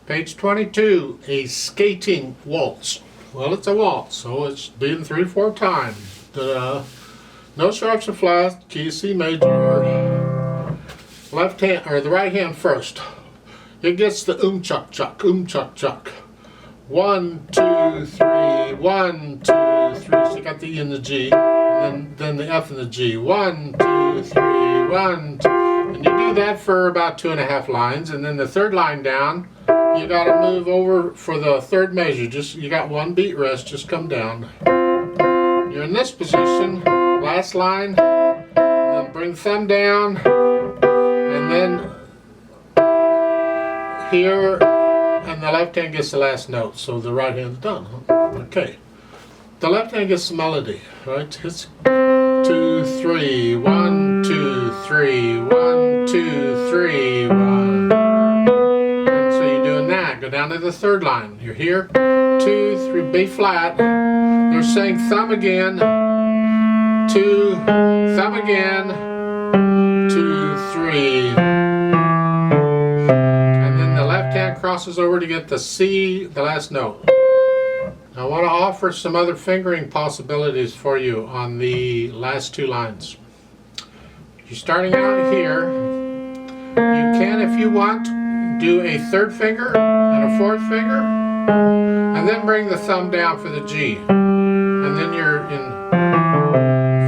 Page 22, A Skating Waltz. Well, it's a waltz, so it's beaten 3 to 4 times. No sharps or flats, key C major, left hand, or the right hand first. It gets the chuck chuck, chuck chuck. 1, 2, 3, 1, 2, 3. So you got the E and the G, and then the F and the G. 1, 2, 3, 1, 2. And you do that for about 2.5 lines, and then the third line down, you got to move over for the third measure. You got 1 beat rest, just come down. You're in this position, last line, then bring thumb down, and then here, and the left hand gets the last note, so the right hand's done. Okay. The left hand gets the melody, right? It's 2, 3, 1, 2, 3, 1, 2, 3, 1. And so you're doing that. Go down to the third line. You're here, 2, 3, B flat. They're saying thumb again, 2, thumb again, 2, 3. Crosses over to get the C, the last note. I want to offer some other fingering possibilities for you on the last 2 lines. You're starting out here. You can, if you want, do a 3rd finger and a 4th finger, and then bring the thumb down for the G. And then you're in,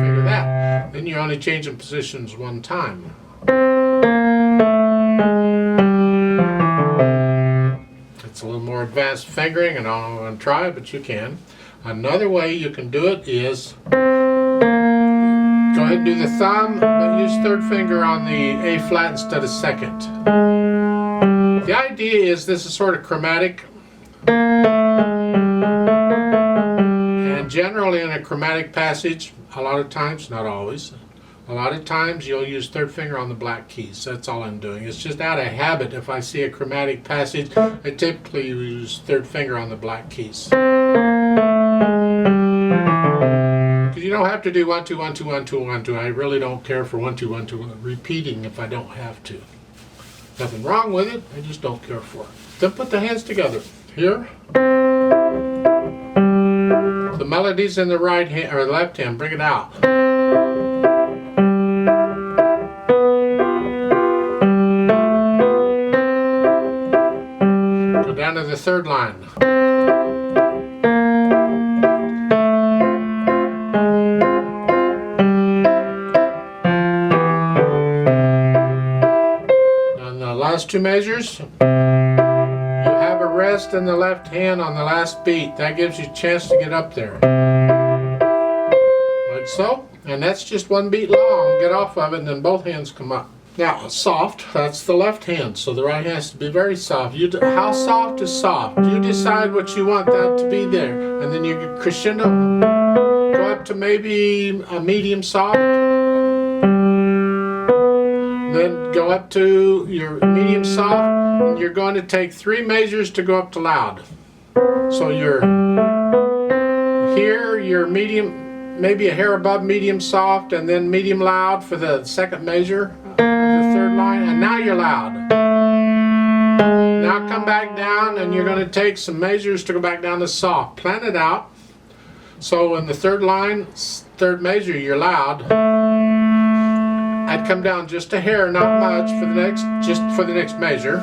figure that. Then you're only changing positions 1 time. It's a little more advanced fingering, and I don't want to try it, but you can. Another way you can do it is go ahead and do the thumb, but use 3rd finger on the A flat instead of 2nd. The idea is this is sort of chromatic, and generally in a chromatic passage, a lot of times, not always, a lot of times you'll use 3rd finger on the black keys. That's all I'm doing. It's just out of habit. If I see a chromatic passage, I typically use 3rd finger on the black keys. Because you don't have to do 1, 2, 1, 2, 1, 2, 1, 2. I really don't care for 1, 2, 1, 2, repeating if I don't have to. Nothing wrong with it. I just don't care for it. Then put the hands together. Here. The melody's in the right hand or left hand. Bring it out. Down to the 3rd line. On the last 2 measures, you have a rest in the left hand on the last beat. That gives you a chance to get up there. Like so. And that's just 1 beat long. Get off of it, and then both hands come up. Now, soft, that's the left hand, so the right hand has to be very soft. How soft is soft? You decide what you want that to be there. And then you crescendo, go up to maybe a medium soft. Then go up to your medium soft, and you're going to take 3 measures to go up to loud. So you're here, you're medium, maybe a hair above medium soft, and then medium loud for the 2nd measure. The 3rd line, and now you're loud. Now come back down, and you're going to take some measures to go back down to soft. Plan it out. So in the 3rd line, 3rd measure, you're loud. I'd come down just a hair, not much, just for the next measure.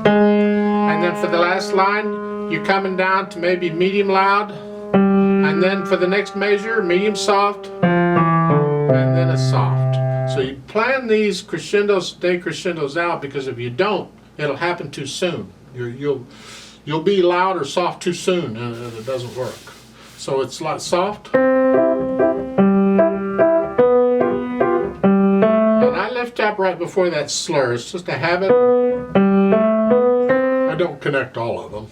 And then for the last line, you're coming down to maybe medium loud. And then for the next measure, medium soft, and then a soft. So you plan these crescendos, decrescendos out, because if you don't, it'll happen too soon. You'll be loud or soft too soon, and it doesn't work. So it's like soft. And I lift up right before that slur. It's just a habit. I don't connect all of them.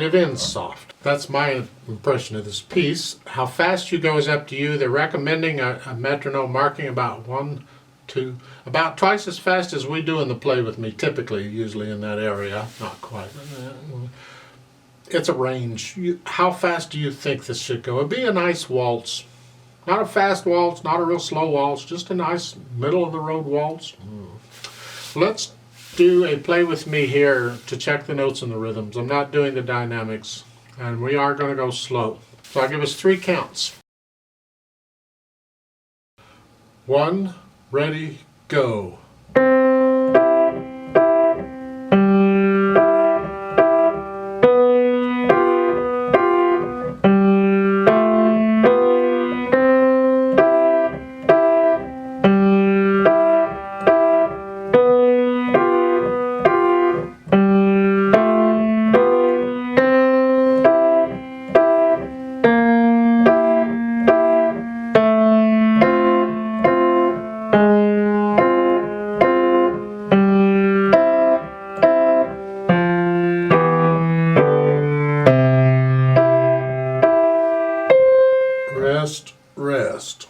It ends soft. That's my impression of this piece. How fast you go is up to you. They're recommending a metronome marking about 1 about twice as fast as we do in the play with me, typically, usually in that area. Not quite. It's a range. How fast do you think this should go? It'd be a nice waltz. Not a fast waltz, not a real slow waltz, just a nice middle of the road waltz. Let's do a play with me here to check the notes and the rhythms. I'm not doing the dynamics, and we are going to go slow. So I'll give us 3 counts. 1, ready, go. Rest, rest.